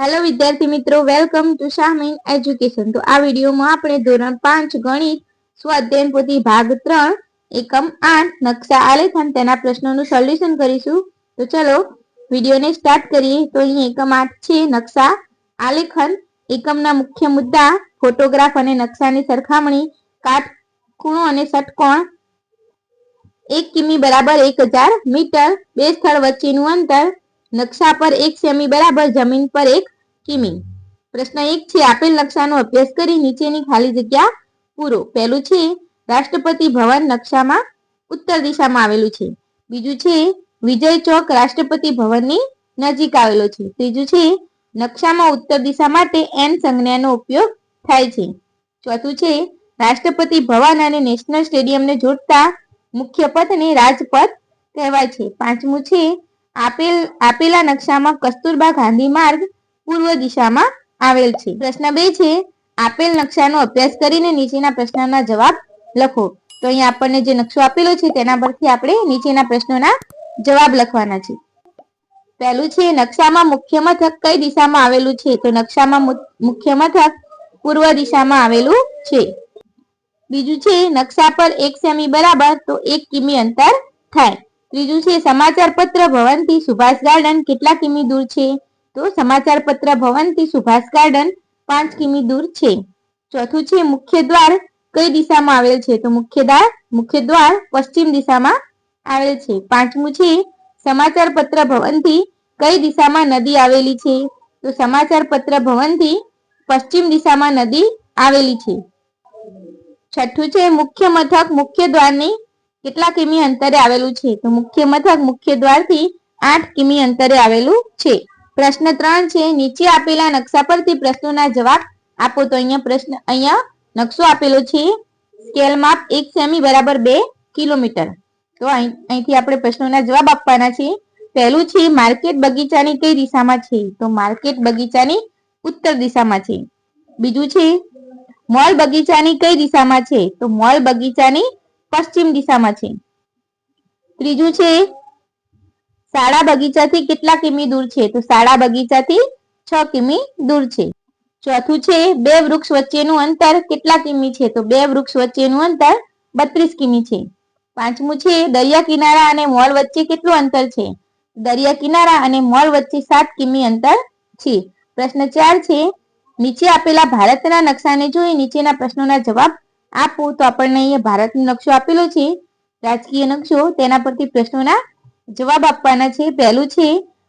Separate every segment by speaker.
Speaker 1: Hello विद्यार्थी मित्रों, welcome to शाहमीन education. तो आ वीडियो में આપણે ધોરણ 5 ગણિત સ્વાધ્યાય પોથી ભાગ 3 એકમ 8 નકશા આલેખન તેના પ્રશ્નોનું સોલ્યુશન કરીશું। તો ચલો વિડિયોને સ્ટાર્ટ કરીએ। તો અહીં એકમ 8 છે નકશા આલેખન। એકમના મુખ્ય મુદ્દા ફોટોગ્રાફ અને નકશાની સરખામણી, કાટખૂણો અને ષટકોણ, 1 કિમી બરાબર 1000 મીટર, બે સ્થળ વચ્ચેનું અંતર, નકશા પર 1 સેમી बराबर जमीन पर 1 किमी। प्रश्न 1 छे आपेल नक्शानो अभ्यास करी नीचेनी खाली जग्या पूरो। पहेलुं छे राष्ट्रपति भवन नक्शामां उत्तर दिशामां आवेलुं छे। बीजुं छे विजय चौक राष्ट्रपति भवननी नजीक आवेलो छे। त्रीजुं छे नक्शामां उत्तर दिशा माटे एन संज्ञानो उपयोग थाय छे। चौथुं छे राष्ट्रपति भवन अने नेशनल स्टेडियम ने जोड़ता मुख्य पथने राजपथ कहेवाय छे। पांचमुं छे आपेला नक्शामां कस्तूरबा गांधी मार्ग पूर्व दिशामां आवेल छे। प्रश्न 2 छे आपेल नक्शानो अभ्यास करीने नीचेना प्रश्नोना जवाब लखो। तो अहीं आपणे जे नक्शो आपेलो छे तेना परथी आपणे नीचेना प्रश्नोना जवाब लखवाना छे। पहेलुं छे नक्शामां मुख्य मथक कई दिशामां आवेलुं छे। तो नक्शामां मुख्य मथक पूर्व दिशामां आवेलुं छे। बीजुं छे नक्शा पर 1 सेमी बराबर तो 1 किमी अंतर थाय। त्रीजुं छे समाचार पत्र भवन थी सुभाष गार्डन केटला किमी दूर छे। तो समाचार पत्र भवन थी सुभाष गार्डन 5 किमी दूर छे। चौथुं छे मुख्य द्वार कई दिशामां आवेल छे। तो मुख्य द्वार पश्चिम दिशामां आवेल छे। पांचमुं छे समाचार पत्र भवन थी कई दिशामां नदी आवेली छे। तो समाचार पत्र भवन थी पश्चिम दिशामां नदी आवेली छे। छठुं छे मुख्य मथक मुख्य द्वारनी કેટલા કિમી અંતરે આવેલું છે। તો મુખ્ય મથક મુખ્ય દ્વારથી 8 કિમી અંતરે આવેલું છે। પ્રશ્ન 3 છે નીચે આપેલા નકશા પરથી પ્રશ્નોના જવાબ આપો। તો અહીંયા નકશો આપેલો છે સ્કેલ માપ 1 સેમી બરાબર 2 કિલોમીટર। તો અહીંથી આપણે પ્રશ્નોના જવાબ આપવાના છે। પહેલું છે માર્કેટ બગીચાની કઈ દિશામાં છે। તો માર્કેટ બગીચાની ઉત્તર દિશામાં છે। બીજું છે મોલ બગીચાની કઈ દિશામાં છે। તો મોલ બગીચાની पश्चिम दिशा में छे। त्रीजू छे शाळा बगीचा थी केटला किमी दूर छे। तो शाळा बगीचा थी 6 किमी दूर छे। चौथुं छे बे वृक्ष वच्चेनुं अंतर केटला किमी छे। तो बे वृक्ष वच्चेनुं अंतर 32 किमी छे। पांचमुं छे दरिया किनारा अने मॉल वच्चे केटलुं अंतर छे। दरिया किनारा अने मॉल वच्चे 7 किमी अंतर छे। प्रश्न 4 छे नीचे आपेला भारतना नक्शाने जोई नीचेना प्रश्नोना जवाब आपो। तो आपणे अहींया भारतनो नक्शो आपेलो छे राजकीय नक्शो तेना परथी प्रश्नोना जवाब आपवाना छे। पहेलुं छे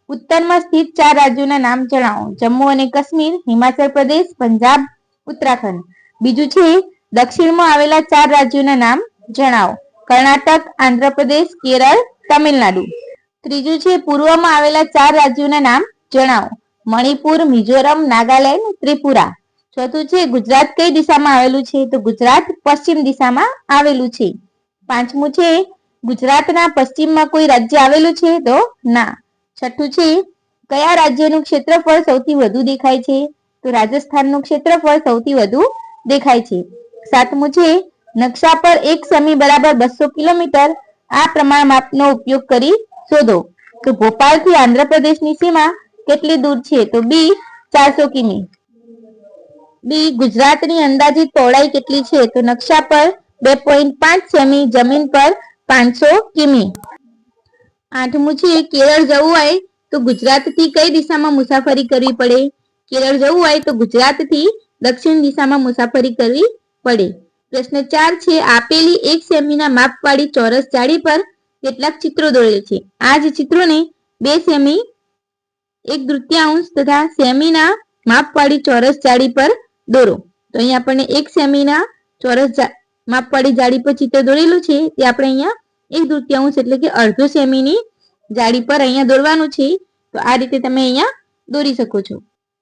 Speaker 1: उत्तરમાં स्थित 4 राज्योना नाम जणाવો। जम्मू अने काश्मीर, हिमाचल प्रदेश, पंजाब, उत्तराखंड। बीजुं छे दक्षिणमां आवेला 4 राज्योना नाम जणाવો। कर्नाटक, आंध्र प्रदेश, केरल, तमिलनाडु। त्रीजुं छे पूर्वमां आवेला 4 राज्योना नाम जणाવો। मणिपुर, मिजोरम, नागालैंड, त्रिपुरा। चौथुं छे गुजरात कई दिशामां आवेलुं छे। तो गुजरात पश्चिम दिशामां आवेलुं छे। पांचमुं छे गुजरातना पश्चिममां कोई राज्य आवेलुं छे। तो ना। छठुं छे कया राज्यनुं क्षेत्रफळ सौथी वधु देखाय छे। तो राजस्थाननुं क्षेत्रफळ सौथी वधु देखाय छे। सातमुं छे नक्शा पर 1 सेमी बराबर 200 किलोमीटर आ प्रमाण मापनो उपयोग करी शोधो। तो भोपालथी आंध्र प्रदेशनी सीमा કેટલી દૂર છે। તો બી 400 કિમી। बी गुजरातनी अंदाजित पहोळाई केटली छे। तो नक्शा पर 2.5 सेमी जमीन पर 500 किमी। आठमुं छे केरल जवुं होय तो गुजरातथी कई दिशामां मुसाफरी करवी पड़े। केरल जवुं होय तो गुजरातथी दक्षिण दिशामां मुसाफरी करवी पड़े। प्रश्न 4 छे आपेली 1 सेमीना मापवाળી ચોરસ જાળી पर કેટલાક ચિત્રો દોરેલ છે। આ જ ચિત્રોને 2 સેમી 1/3 तथा सेमीना मापवाળી ચોરસ જાળી पर દોરો। तो અહીં આપણને 1 સેમીના ચોરસ માપવાળી જાળી પર ચિત્ર દોરેલું છે તે આપણે અહીંયા 1/3 એટલે કે અડધો સેમીની જાળી પર અહીંયા દોરવાનું છે। તો આ રીતે તમે અહીંયા દોરી શકો છો।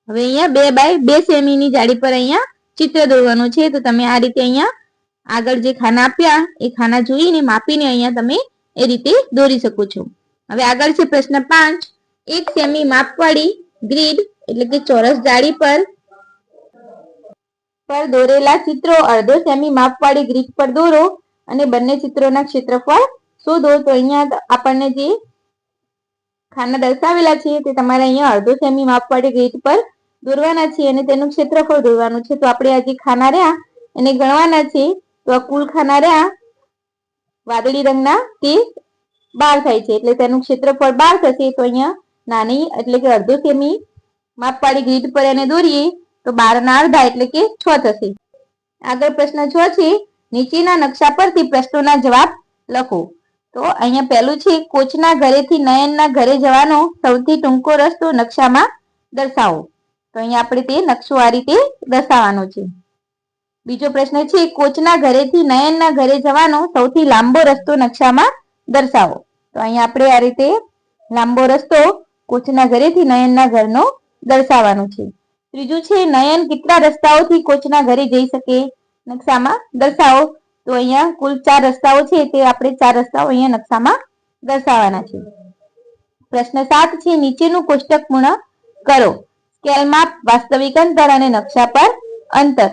Speaker 1: હવે અહીંયા 2 બાય 2 સેમીની જાળી પર અહીંયા ચિત્ર દોરવાનું છે। તો તમે આ રીતે અહીંયા આગળ જે ખાના આપ્યા એ ખાના જોઈને માપીને અહીંયા તમે એ રીતે દોરી શકો છો। હવે આગળ છે પ્રશ્ન 5 1 સેમી માપવાળી ગ્રીડ એટલે કે ચોરસ જાળી પર દોરેલા ચિત્રો અડધો સેમી માપવાળી ગ્રીડ પર દોરો અને બંને ચિત્રોના ક્ષેત્રફળ શોધો। તો અહીંયા આપણને જે ખાના દર્શાવેલા છે તે તમારે અહીંયા અડધો સેમી માપવાળી ગ્રીડ પર દોરવાના છે અને તેનું ક્ષેત્રફળ દોરવાનું છે. તો આપણે આ જે ખાના રહ્યા એને ગણવાના છે. તો આ કુલ ખાના રહ્યા વાદળી રંગના તે 12 થાય છે, એટલે તેનું ક્ષેત્રફળ 12 થશે. તો અહીંયા નાની એટલે કે અડધો સેમી માપવાળી ગ્રીડ પર એને દોરીએ તો 12 ના અડધા એટલે કે 6 થશે. આગળ પ્રશ્ન 6 છે, નીચેના નકશા પરથી પ્રશ્નોના જવાબ લખો. તો અહીંયા પહેલું છે, કોચના ઘરેથી નયનના ઘરે જવાનો સૌથી ટૂંકો રસ્તો નકશામાં દર્શાવો. તો અહીંયા આપણે તે નકશો આ રીતે દર્શાવવાનો છે. બીજો પ્રશ્ન છે, કોચના ઘરેથી નયનના ઘરે જવાનો સૌથી લાંબો રસ્તો નકશામાં દર્શાવો. તો અહીંયા આપણે આ રીતે લાંબો રસ્તો કોચના ઘરેથી નયનના ઘરનો દર્શાવવાનો છે. ત્રીજું છે, નયન કેટલા રસ્તાઓથી કોચના ઘરે જઈ શકે? નકશામાં દર્શાવો. તો અહીંયા કુલ 4 રસ્તાઓ છે, તે આપણે 4 રસ્તાઓ અહીંયા નકશામાં દર્શાવવાના છે. પ્રશ્ન 7 છે, નીચેનું કોષ્ટક પૂર્ણ કરો. સ્કેલ માપ, વાસ્તવિક અંતર અને નકશા પર અંતર.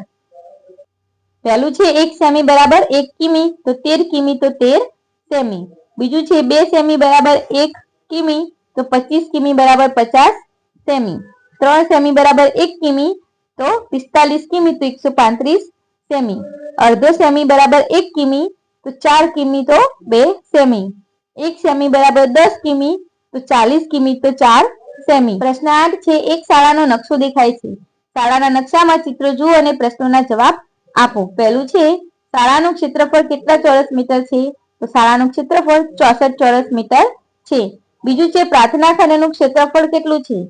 Speaker 1: પહેલું છે 1 સેમી બરાબર 1 કિમી, તો 13 કિમી તો 13 સેમી. બીજું છે 2 સેમી બરાબર 1 કિમી, તો 25 કિમી બરાબર 50 સેમી. 3 સેમી બરાબર 1 કિમી, તો 45 કિમી તો 135 સેમી. અડધો સેમી બરાબર 1 કિમી, તો 4 કિમી તો 2 સેમી. 1 સેમી બરાબર 10 કિમી, તો 40 કિમી તો 4 સેમી. પ્રશ્ન 8 છે, એક શાળાનો નકશો દેખાય છે. શાળાના નકશામાં ચિત્રો જુઓ અને પ્રશ્નોના જવાબ આપો. પહેલું છે, શાળાનું ક્ષેત્રફળ કેટલા ચોરસ મીટર છે? તો શાળાનું ક્ષેત્રફળ 64 ચોરસ મીટર છે. બીજું છે, પ્રાર્થના ખંડનું ક્ષેત્રફળ કેટલું છે?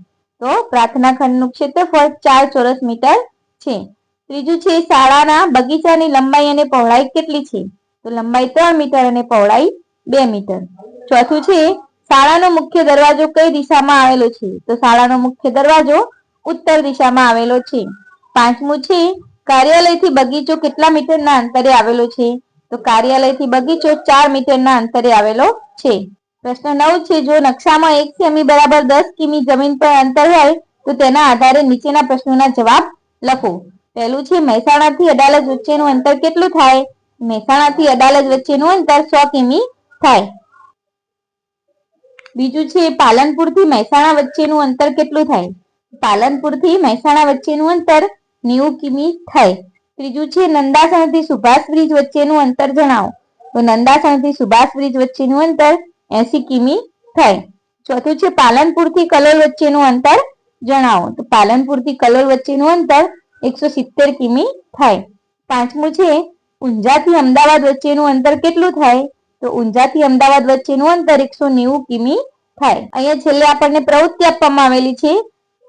Speaker 1: તો પ્રાર્થના ખંડનું ક્ષેત્રફળ 4 ચોરસ મીટર છે. ત્રીજું છે, શાળાના બગીચાની લંબાઈ અને પહોળાઈ કેટલી છે? તો લંબાઈ 3 મીટર અને પહોળાઈ 2 મીટર. ચોથું છે, શાળાનો મુખ્ય દરવાજો કઈ દિશામાં આવેલો છે? તો શાળાનો મુખ્ય દરવાજો ઉત્તર દિશામાં આવેલો છે. પાંચમું છે, કાર્યાલયથી બગીચો કેટલા મીટરના અંતરે આવેલો છે? તો કાર્યાલયથી બગીચો 4 મીટરના અંતરે આવેલો છે. પ્રશ્ન 9 છે, જો નકશામાં 1 સેમી બરાબર 10 કિમી જમીન પર અંતર હોય તો તેના આધારે નીચેના પ્રશ્નોના જવાબ લખો. પહેલું છે, મહેસાણાથી અડાલજ વચ્ચેનું અંતર કેટલું થાય? મહેસાણાથી અડાલજ વચ્ચેનું અંતર 100 કિમી થાય. બીજું છે, પાલનપુરથી મહેસાણા વચ્ચેનું અંતર કેટલું થાય? પાલનપુરથી મહેસાણા વચ્ચેનું અંતર 90 કિમી થાય. ત્રીજું છે, નંદાસણથી સુભાષ બ્રિજ વચ્ચેનું અંતર જણાવો. તો નંદાસણથી સુભાષ બ્રિજ વચ્ચેનું અંતર 80 કિમી થાય. ચોથું છે, પાલનપુરથી કલોલ વચ્ચેનું અંતર જણાવો. તો પાલનપુરથી કલોલ વચ્ચેનું અંતર 170 કિમી થાય. પાંચમું છે, ઊંઝાથી અમદાવાદ વચ્ચેનું અંતર કેટલું થાય? તો ઊંઝાથી અમદાવાદ વચ્ચેનું અંતર 190 કિમી થાય. અહીંયા છેલ્લે આપણને પ્રવૃત્તિ આપવામાં આવેલી છે,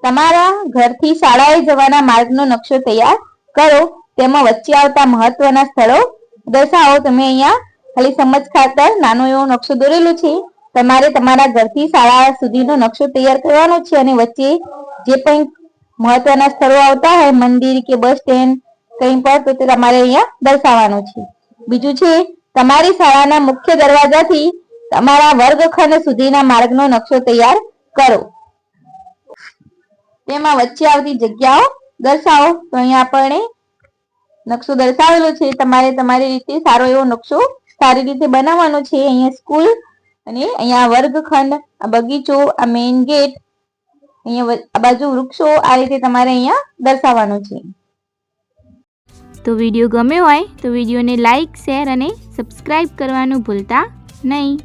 Speaker 1: તમારા ઘરથી શાળાએ જવાના માર્ગનો નકશો તૈયાર કરો. તેમાં વચ્ચે આવતા મહત્વના સ્થળો દર્શાવો. તમે અહીંયા ખાલી સમજ ખાતર નાનો એવો નકશો દોરેલો છે. તમારે તમારા ઘરથી શાળા સુધીનો નકશો તૈયાર કરવાનો છે અને વચ્ચે જે પણ મહત્વના સ્થળો આવતા હોય, મંદિર કે બસ સ્ટેન્ડ કંઈ પણ, તો તે તમારે અહીંયા દર્શાવવાનું છે. બીજું છે, તમારી શાળાના મુખ્ય દરવાજાથી તમારા વર્ગખંડ સુધીના માર્ગનો નકશો તૈયાર કરો. તેમાં વચ્ચે આવતી જગ્યાઓ દર્શાવો. તો અહીંયા આપણે નકશો દર્શાવેલો છે. તમારે તમારી રીતે સારો એવો નકશો સારી રીતે બનાવવાનો છે. અહીંયા સ્કૂલ અને અહીંયા વર્ગખંડ, આ બગીચો, આ મેઇન ગેટ, અહીંયા આ બાજુ વૃક્ષો, આ રીતે તમારે અહીંયા દર્શાવવાનું છે.
Speaker 2: તો વિડીયો ગમ્યો હોય તો વિડીયોને લાઈક, શેર અને સબસ્ક્રાઇબ કરવાનું ભૂલતા નહીં.